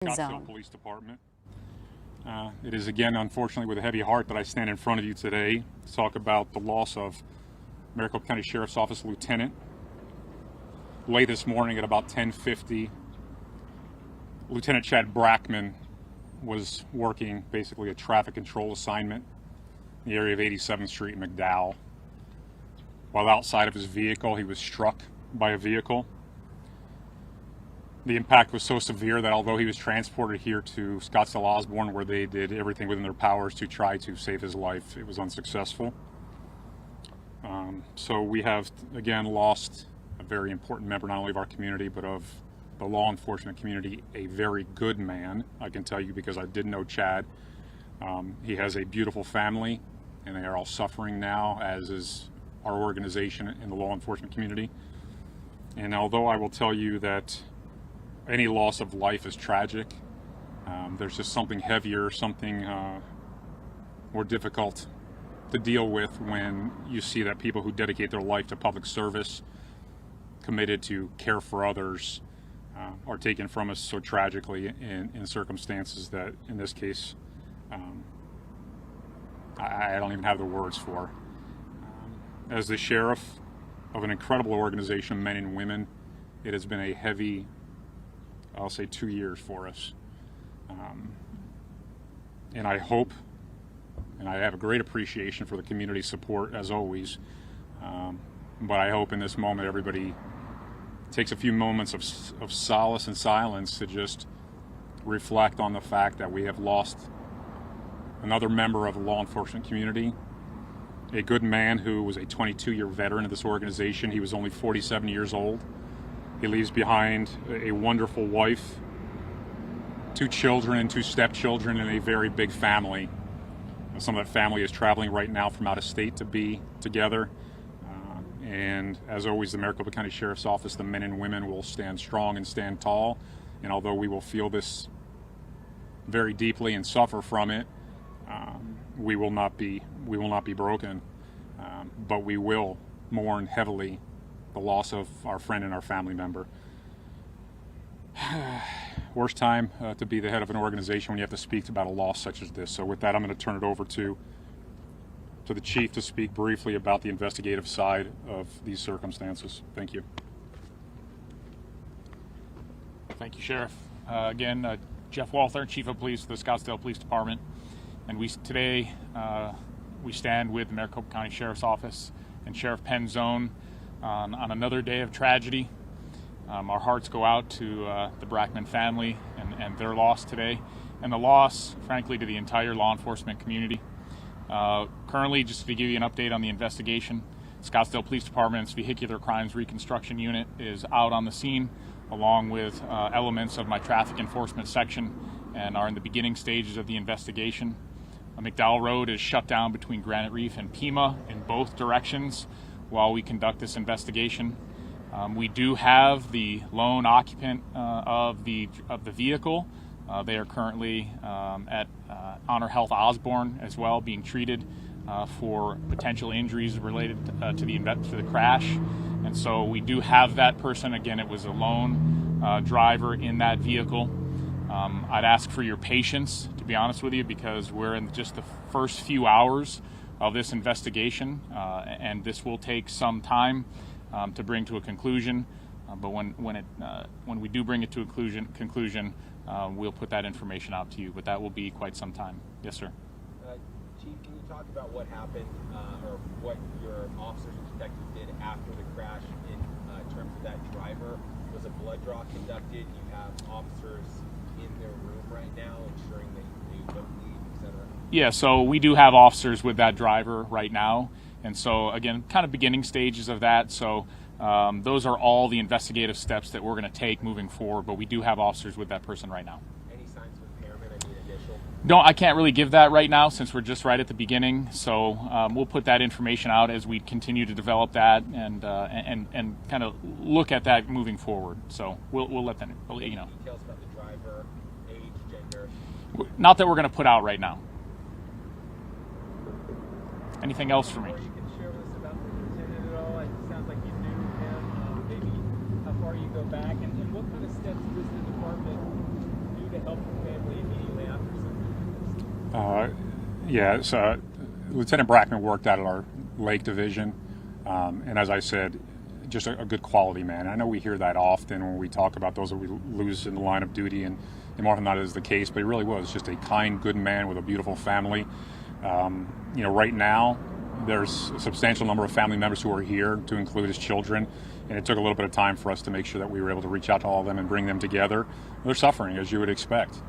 Scottsdale Police Department. It is again, unfortunately, with a heavy heart that I stand in front of you today to talk about the loss of Maricopa County Sheriff's Office Lieutenant. Late this morning at about 10:50, Lieutenant Chad Brackman was working basically a traffic control assignment in the area of 87th Street in McDowell. While outside of his vehicle, he was struck by a vehicle. The impact was so severe that although he was transported here to Scottsdale Osborne, where they did everything within their powers to try to save his life, it was unsuccessful. So we have, again, lost a very important member, not only of our community, but of the law enforcement community, a very good man, I can tell you, because I did know Chad. He has a beautiful family, and they are all suffering now, as is our organization in the law enforcement community. And although I will tell you that any loss of life is tragic, there's just something heavier, something more difficult to deal with when you see that people who dedicate their life to public service, committed to care for others, are taken from us so tragically in circumstances that, in this case, I don't even have the words for. As the sheriff of an incredible organization of men and women, it has been a heavy, I'll say, 2 years for us. And I hope, and I have a great appreciation for the community support as always, but I hope in this moment everybody takes a few moments of solace and silence to just reflect on the fact that we have lost another member of the law enforcement community, a good man who was a 22-year veteran of this organization. He was only 47 years old. He leaves behind a wonderful wife, 2 children and 2 stepchildren, and a very big family. Some of that family is traveling right now from out of state to be together. And as always, the Maricopa County Sheriff's Office, the men and women, will stand strong and stand tall. And although we will feel this very deeply and suffer from it, we will not be broken. But we will mourn heavily the loss of our friend and our family member. Worst time to be the head of an organization when you have to speak about a loss such as this. So with that, I'm going to turn it over to the chief to speak briefly about the investigative side of these circumstances. Thank you. Thank you, Sheriff. Again, Jeff Walther, Chief of Police of the Scottsdale Police Department. And today we stand with the Maricopa County Sheriff's Office and Sheriff Penn's Zone on another day of tragedy. Our hearts go out to the Brackman family and their loss today, and the loss, frankly, to the entire law enforcement community. Currently, just to give you an update on the investigation, Scottsdale Police Department's Vehicular Crimes Reconstruction Unit is out on the scene, along with elements of my traffic enforcement section, and are in the beginning stages of the investigation. McDowell Road is shut down between Granite Reef and Pima in both directions while we conduct this investigation. We do have the lone occupant of the vehicle. They are currently at Honor Health Osborne as well, being treated for potential injuries related to the crash. And so we do have that person. Again, it was a lone driver in that vehicle. I'd ask for your patience, to be honest with you, because we're in just the first few hours of this investigation, and this will take some time to bring to a conclusion. But when we do bring it to a conclusion, we'll put that information out to you. But that will be quite some time. Yes, sir. Chief, can you talk about what happened or what your officers and detectives did after the crash in terms of that driver? Was a blood draw conducted? You have officers in their room right now ensuring that they don't leave, etc.? Yeah, so we do have officers with that driver right now. And so, again, kind of beginning stages of that. So those are all the investigative steps that we're going to take moving forward. But we do have officers with that person right now. Any signs of impairment? I mean, initial? No, I can't really give that right now since we're just right at the beginning. So we'll put that information out as we continue to develop that and kind of look at that moving forward. So we'll let them, you know. Details about the driver, age, gender? Not that we're going to put out right now. Anything else for me? You can share with us about the lieutenant at all? It sounds like you knew him. Maybe how far you go back, and what kind of steps does the department do to help Yes, Lieutenant Brackman worked out at our Lake Division, and as I said, just a good quality man. I know we hear that often when we talk about those that we lose in the line of duty, and more than not is the case, but he really was just a kind, good man with a beautiful family. Right now, there's a substantial number of family members who are here, to include his children, and it took a little bit of time for us to make sure that we were able to reach out to all of them and bring them together. They're suffering, as you would expect.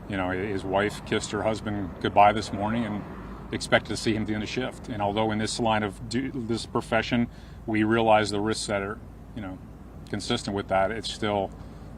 His wife kissed her husband goodbye this morning and expected to see him at the end of shift. And although in this line of this profession, we realize the risks that are, consistent with that, it's still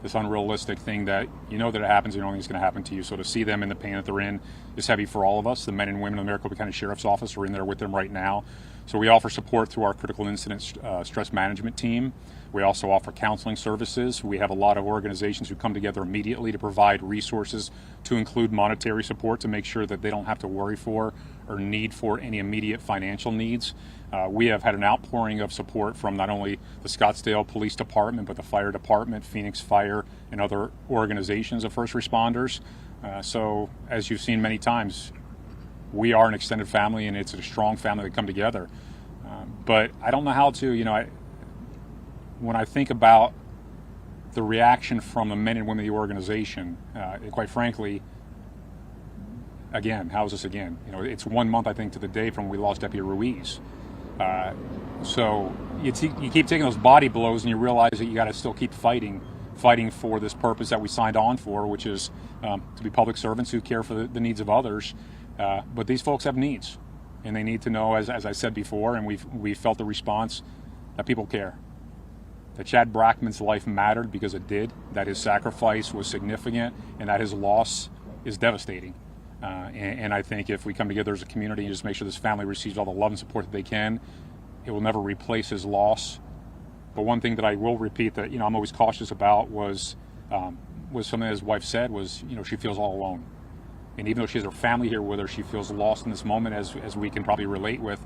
this unrealistic thing that that it happens, you don't think it's going to happen to you. So to see them in the pain that they're in is heavy for all of us. The men and women of the Maricopa County Sheriff's Office are in there with them right now. So we offer support through our critical incident stress management team. We also offer counseling services. We have a lot of organizations who come together immediately to provide resources, to include monetary support, to make sure that they don't have to worry for or need for any immediate financial needs. We have had an outpouring of support from not only the Scottsdale Police Department, but the Fire Department, Phoenix Fire, and other organizations of first responders. So as you've seen many times, we are an extended family, and it's a strong family that come together. But I don't know how to, when I think about the reaction from the men and women of the organization, quite frankly, again, how's this again? It's 1 month, I think, to the day from when we lost Deputy Ruiz. So you keep taking those body blows, and you realize that you got to still keep fighting for this purpose that we signed on for, which is to be public servants who care for the needs of others. But these folks have needs, and they need to know, as I said before, and we've felt the response, that people care. That Chad Brackman's life mattered because it did, that his sacrifice was significant, and that his loss is devastating. And I think if we come together as a community and just make sure this family receives all the love and support that they can, it will never replace his loss. But one thing that I will repeat that I'm always cautious about was something that his wife said was, she feels all alone. And even though she has her family here with her, she feels lost in this moment, as we can probably relate with.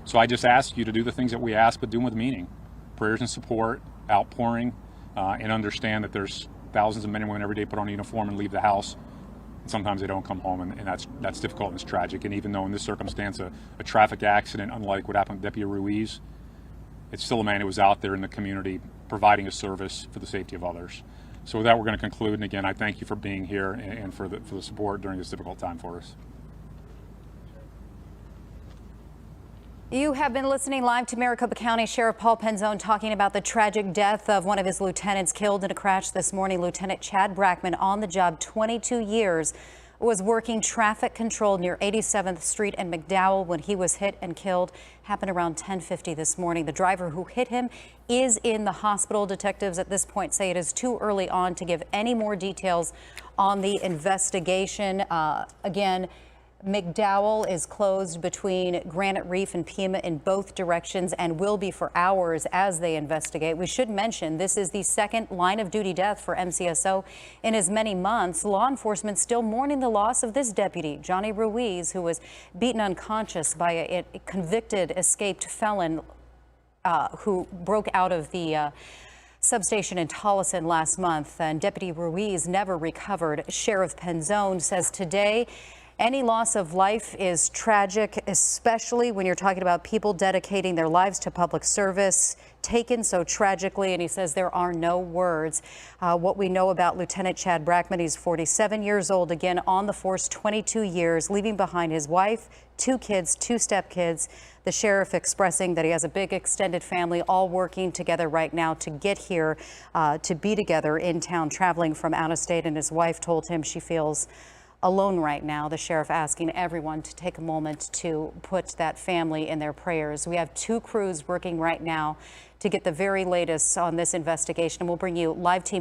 So I just ask you to do the things that we ask, but do them with meaning. Prayers and support, outpouring, and understand that there's thousands of men and women every day put on a uniform and leave the house. And sometimes they don't come home, and that's difficult and it's tragic. And even though in this circumstance a traffic accident, unlike what happened with Deputy Ruiz, it's still a man who was out there in the community providing a service for the safety of others. So with that, we're going to conclude. And again, I thank you for being here and for the support during this difficult time for us. You have been listening live to Maricopa County Sheriff Paul Penzone talking about the tragic death of one of his lieutenants killed in a crash this morning. Lieutenant Chad Brackman, on the job 22 years, was working traffic control near 87th Street and McDowell when he was hit and killed. Happened around 10:50 this morning. The driver who hit him is in the hospital. Detectives at this point say it is too early on to give any more details on the investigation. Again, McDowell is closed between Granite Reef and Pima in both directions and will be for hours as they investigate. We should mention this is the second line of duty death for MCSO in as many months. Law enforcement still mourning the loss of this deputy, Johnny Ruiz, who was beaten unconscious by a convicted escaped felon who broke out of the substation in Tolleson last month. And Deputy Ruiz never recovered. Sheriff Penzone says today any loss of life is tragic, especially when you're talking about people dedicating their lives to public service, taken so tragically, and he says there are no words. What we know about Lieutenant Chad Brackman, he's 47 years old, again on the force 22 years, leaving behind his wife, 2 kids, 2 stepkids. The sheriff expressing that he has a big extended family all working together right now to get here, to be together in town, traveling from out of state, and his wife told him she feels alone right now. The sheriff asking everyone to take a moment to put that family in their prayers. We have 2 crews working right now to get the very latest on this investigation. We'll bring you live team